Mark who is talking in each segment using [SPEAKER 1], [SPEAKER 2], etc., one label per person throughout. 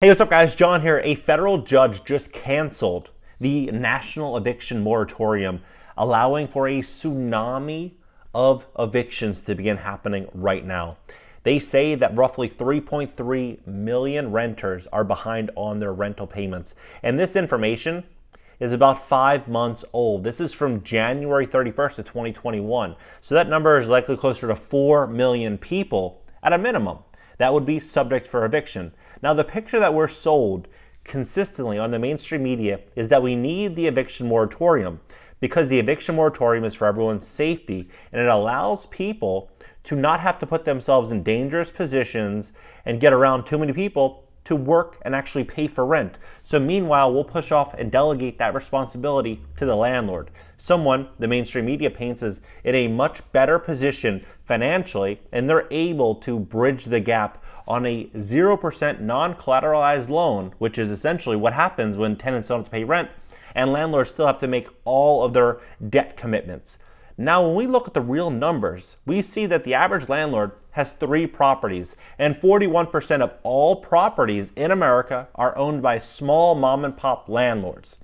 [SPEAKER 1] Hey, what's up guys? John here. A federal judge just canceled the national eviction moratorium, allowing for a tsunami of evictions to begin happening right now. They say that roughly 3.3 million renters are behind on their rental payments. And this information is about 5 months old. This is from January 31st of 2021. So that number is likely closer to 4 million people at a minimum that would be subject for eviction. Now, the picture that we're sold consistently on the mainstream media is that we need the eviction moratorium because the eviction moratorium is for everyone's safety and it allows people to not have to put themselves in dangerous positions and get around too many people to work and actually pay for rent. So meanwhile, we'll push off and delegate that responsibility to the landlord. Someone the mainstream media paints as in a much better position financially, and they're able to bridge the gap on a 0% non-collateralized loan, which is essentially what happens when tenants don't have to pay rent and landlords still have to make all of their debt commitments. Now, when we look at the real numbers, we see that the average landlord has 3 properties, and 41% of all properties in America are owned by small mom and pop landlords.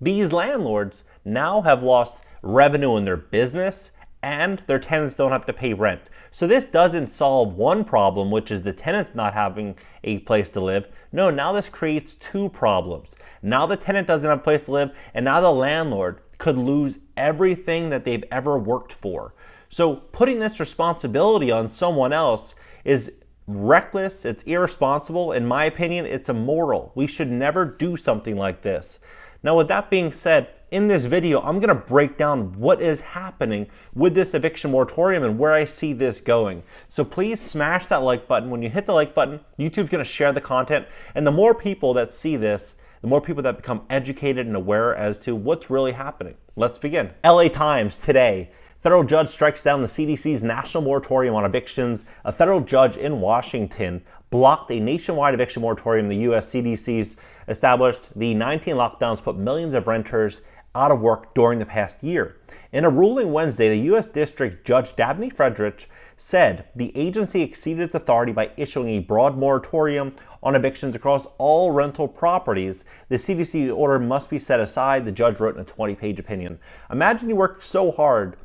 [SPEAKER 1] These landlords now have lost revenue in their business and their tenants don't have to pay rent. So this doesn't solve one problem, which is the tenants not having a place to live. No, now this creates 2 problems. Now the tenant doesn't have a place to live, and now the landlord could lose everything that they've ever worked for. So putting this responsibility on someone else is reckless, it's irresponsible. In my opinion, it's immoral. We should never do something like this. Now, with that being said, in this video, I'm gonna break down what is happening with this eviction moratorium and where I see this going. So please smash that like button. When you hit the like button, YouTube's gonna share the content, and the more people that see this, the more people that become educated and aware as to what's really happening. Let's begin. LA Times today. Federal judge strikes down the CDC's national moratorium on evictions. A federal judge in Washington blocked a nationwide eviction moratorium the U.S. CDC's established. The 19 lockdowns put millions of renters out of work during the past year. In a ruling Wednesday, the U.S. District Judge Dabney Friedrich said the agency exceeded its authority by issuing a broad moratorium on evictions across all rental properties. The CDC order must be set aside, the judge wrote in a 20-page opinion. Imagine you work so hard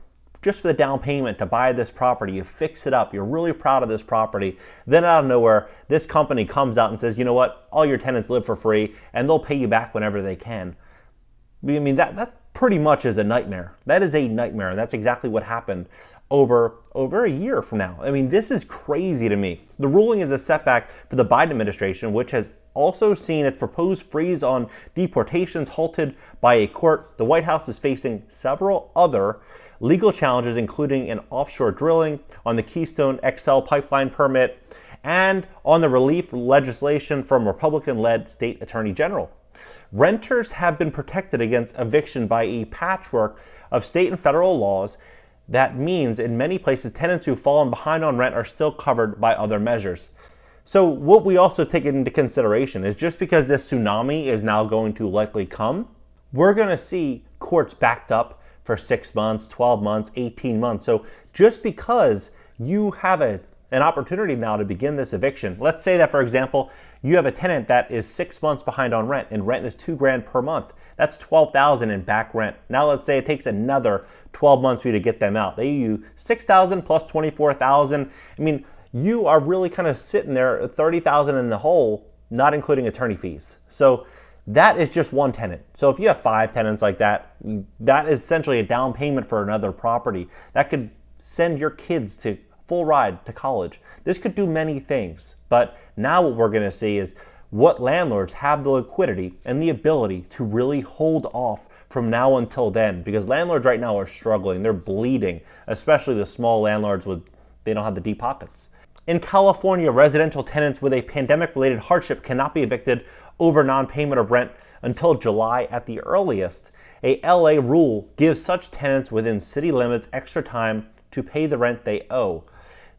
[SPEAKER 1] just for the down payment to buy this property, you fix it up, you're really proud of this property, then out of nowhere, this company comes out and says, you know what, all your tenants live for free and they'll pay you back whenever they can. I mean, that pretty much is a nightmare. That is a nightmare, and that's exactly what happened over a year from now. I mean, this is crazy to me. The ruling is a setback for the Biden administration, which has also seen its proposed freeze on deportations halted by a court. The White House is facing several other legal challenges, including an offshore drilling on the Keystone XL pipeline permit and on the relief legislation from Republican-led state attorney general. Renters have been protected against eviction by a patchwork of state and federal laws. That means in many places, tenants who've fallen behind on rent are still covered by other measures. So what we also take into consideration is just because this tsunami is now going to likely come, we're going to see courts backed up for 6 months, 12 months, 18 months. So just because you have an opportunity now to begin this eviction, let's say that, for example, you have a tenant that is 6 months behind on rent and rent is $2,000 per month. That's $12,000 in back rent. Now let's say it takes another 12 months for you to get them out. They owe you $6,000 plus $24,000. I mean, you are really kind of sitting there at $30,000 in the hole, not including attorney fees. So that is just one tenant. So if you have 5 tenants like that, that is essentially a down payment for another property. That could send your kids to full ride to college. This could do many things, but now what we're gonna see is what landlords have the liquidity and the ability to really hold off from now until then, because landlords right now are struggling, they're bleeding, especially the small landlords they don't have the deep pockets. In California, residential tenants with a pandemic-related hardship cannot be evicted over non-payment of rent until July at the earliest. A LA rule gives such tenants within city limits extra time to pay the rent they owe.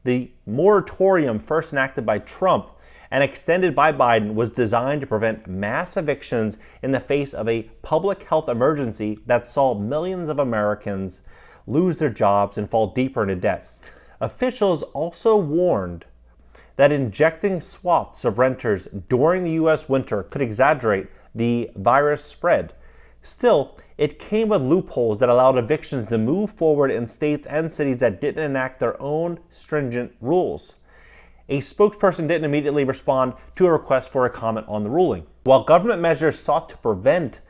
[SPEAKER 1] The moratorium, first enacted by Trump and extended by Biden, was designed to prevent mass evictions in the face of a public health emergency that saw millions of Americans lose their jobs and fall deeper into debt. Officials also warned that injecting swaths of renters during the U.S. winter could exaggerate the virus spread. Still, it came with loopholes that allowed evictions to move forward in states and cities that didn't enact their own stringent rules. A spokesperson didn't immediately respond to a request for a comment on the ruling. While government measures sought to prevent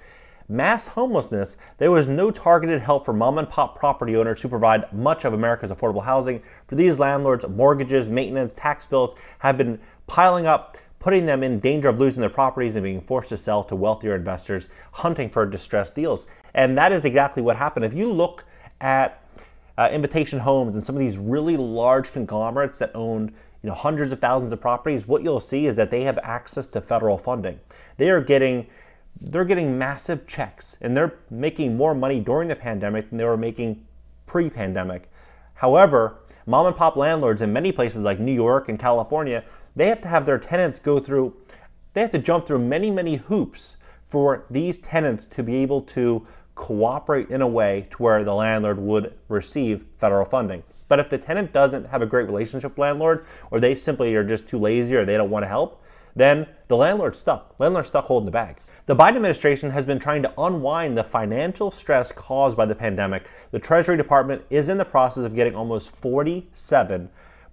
[SPEAKER 1] mass homelessness, there was no targeted help for mom-and-pop property owners who provide much of America's affordable housing. For these landlords, mortgages, maintenance, tax bills have been piling up, putting them in danger of losing their properties and being forced to sell to wealthier investors hunting for distressed deals. And that is exactly what happened. If you look at Invitation Homes and some of these really large conglomerates that own hundreds of thousands of properties, what you'll see is that they have access to federal funding. They're getting massive checks, and they're making more money during the pandemic than they were making pre-pandemic. However, mom and pop landlords in many places like New York and California, they have to have their tenants they have to jump through many, many hoops for these tenants to be able to cooperate in a way to where the landlord would receive federal funding. But if the tenant doesn't have a great relationship with the landlord, or they simply are just too lazy or they don't want to help, then the landlord's stuck. Landlord's stuck holding the bag. The Biden administration has been trying to unwind the financial stress caused by the pandemic. The Treasury Department is in the process of getting almost $47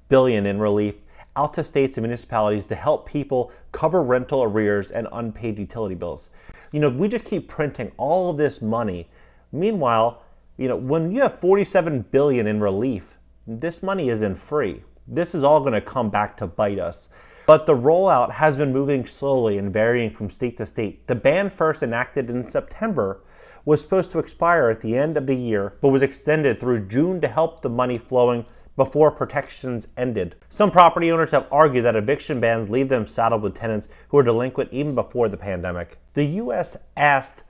[SPEAKER 1] billion in relief out to states and municipalities to help people cover rental arrears and unpaid utility bills. We just keep printing all of this money. Meanwhile, when you have $47 billion in relief, this money isn't free. This is all going to come back to bite us. But the rollout has been moving slowly and varying from state to state. The ban, first enacted in September, was supposed to expire at the end of the year, but was extended through June to help the money flowing before protections ended. Some property owners have argued that eviction bans leave them saddled with tenants who are delinquent even before the pandemic. The U.S. asked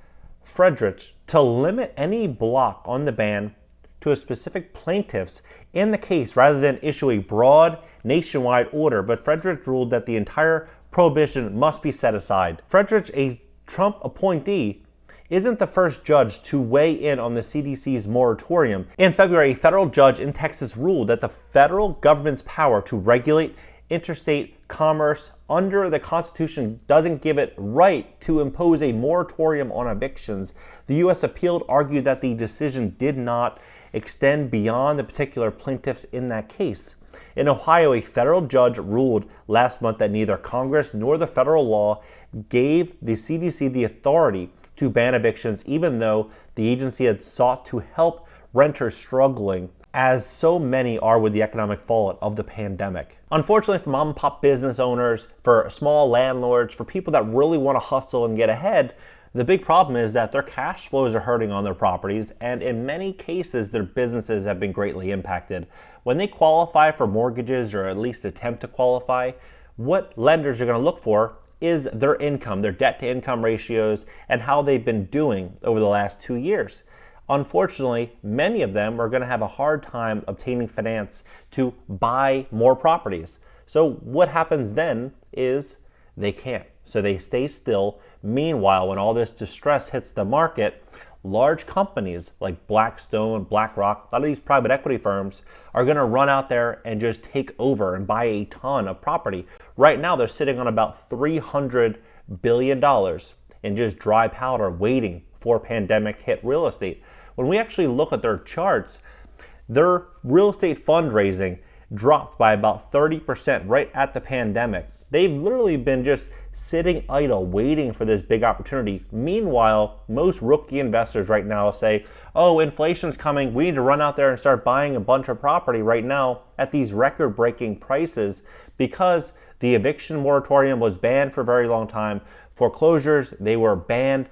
[SPEAKER 1] Frederick to limit any block on the ban to a specific plaintiffs in the case rather than issue a broad nationwide order, but Frederick ruled that the entire prohibition must be set aside. Frederick, a Trump appointee, isn't the first judge to weigh in on the CDC's moratorium. In February, a federal judge in Texas ruled that the federal government's power to regulate interstate commerce under the Constitution doesn't give it right to impose a moratorium on evictions. The U.S. appeal argued that the decision did not extend beyond the particular plaintiffs in that case. In Ohio, a federal judge ruled last month that neither Congress nor the federal law gave the CDC the authority to ban evictions, even though the agency had sought to help renters struggling, as so many are with the economic fallout of the pandemic. Unfortunately, for mom and pop business owners, for small landlords, for people that really want to hustle and get ahead, the big problem is that their cash flows are hurting on their properties, and in many cases, their businesses have been greatly impacted. When they qualify for mortgages, or at least attempt to qualify, what lenders are going to look for is their income, their debt-to-income ratios, and how they've been doing over the last 2 years. Unfortunately, many of them are going to have a hard time obtaining finance to buy more properties. So what happens then is they can't. So they stay still. Meanwhile, when all this distress hits the market, large companies like Blackstone, BlackRock, a lot of these private equity firms are going to run out there and just take over and buy a ton of property. Right now, they're sitting on about $300 billion in just dry powder waiting for pandemic hit real estate. When we actually look at their charts, their real estate fundraising dropped by about 30% right at the pandemic. They've literally been just sitting idle, waiting for this big opportunity. Meanwhile, most rookie investors right now say, oh, inflation's coming. We need to run out there and start buying a bunch of property right now at these record-breaking prices because the eviction moratorium was banned for a very long time. Foreclosures, they were banned.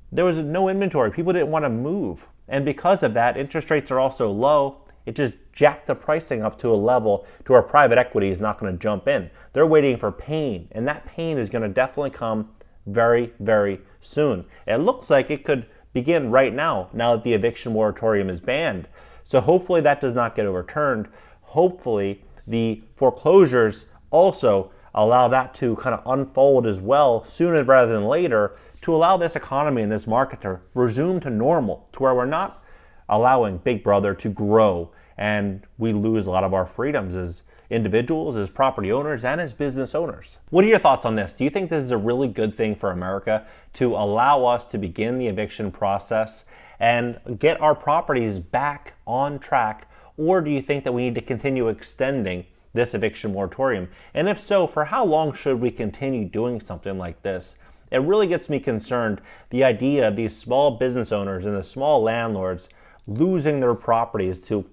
[SPEAKER 1] There was no inventory. People didn't want to move. And because of that, interest rates are also low. It just jacked the pricing up to a level to where private equity is not going to jump in. They're waiting for pain, and that pain is going to definitely come very, very soon. It looks like it could begin right now that the eviction moratorium is banned. So hopefully that does not get overturned. Hopefully the foreclosures also allow that to kind of unfold as well sooner rather than later to allow this economy and this market to resume to normal, to where we're not allowing Big Brother to grow and we lose a lot of our freedoms as individuals, as property owners, and as business owners. What are your thoughts on this? Do you think this is a really good thing for America to allow us to begin the eviction process and get our properties back on track? Or do you think that we need to continue extending this eviction moratorium? And if so, for how long should we continue doing something like this? It really gets me concerned, the idea of these small business owners and the small landlords losing their properties to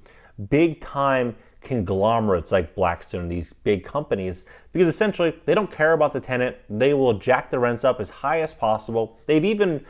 [SPEAKER 1] big time conglomerates like Blackstone, these big companies, because essentially they don't care about the tenant. They will jack the rents up as high as possible. They've even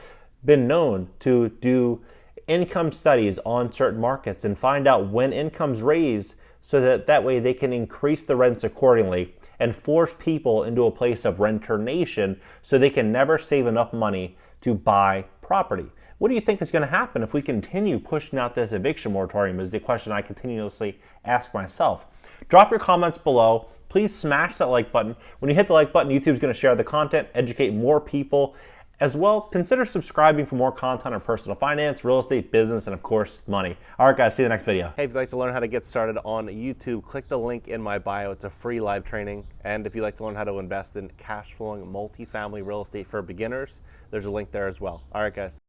[SPEAKER 1] been known to do income studies on certain markets and find out when incomes raise so that way they can increase the rents accordingly and force people into a place of renter nation so they can never save enough money to buy property. What do you think is going to happen if we continue pushing out this eviction moratorium is the question I continuously ask myself. Drop your comments below. Please smash that like button. When you hit the like button, YouTube's going to share the content, educate more people. As well, consider subscribing for more content on personal finance, real estate, business, and of course, money. All right, guys, see you in the next video. Hey, if you'd like to learn how to get started on YouTube, click the link in my bio. It's a free live training. And if you'd like to learn how to invest in cash flowing multifamily real estate for beginners, there's a link there as well. All right, guys.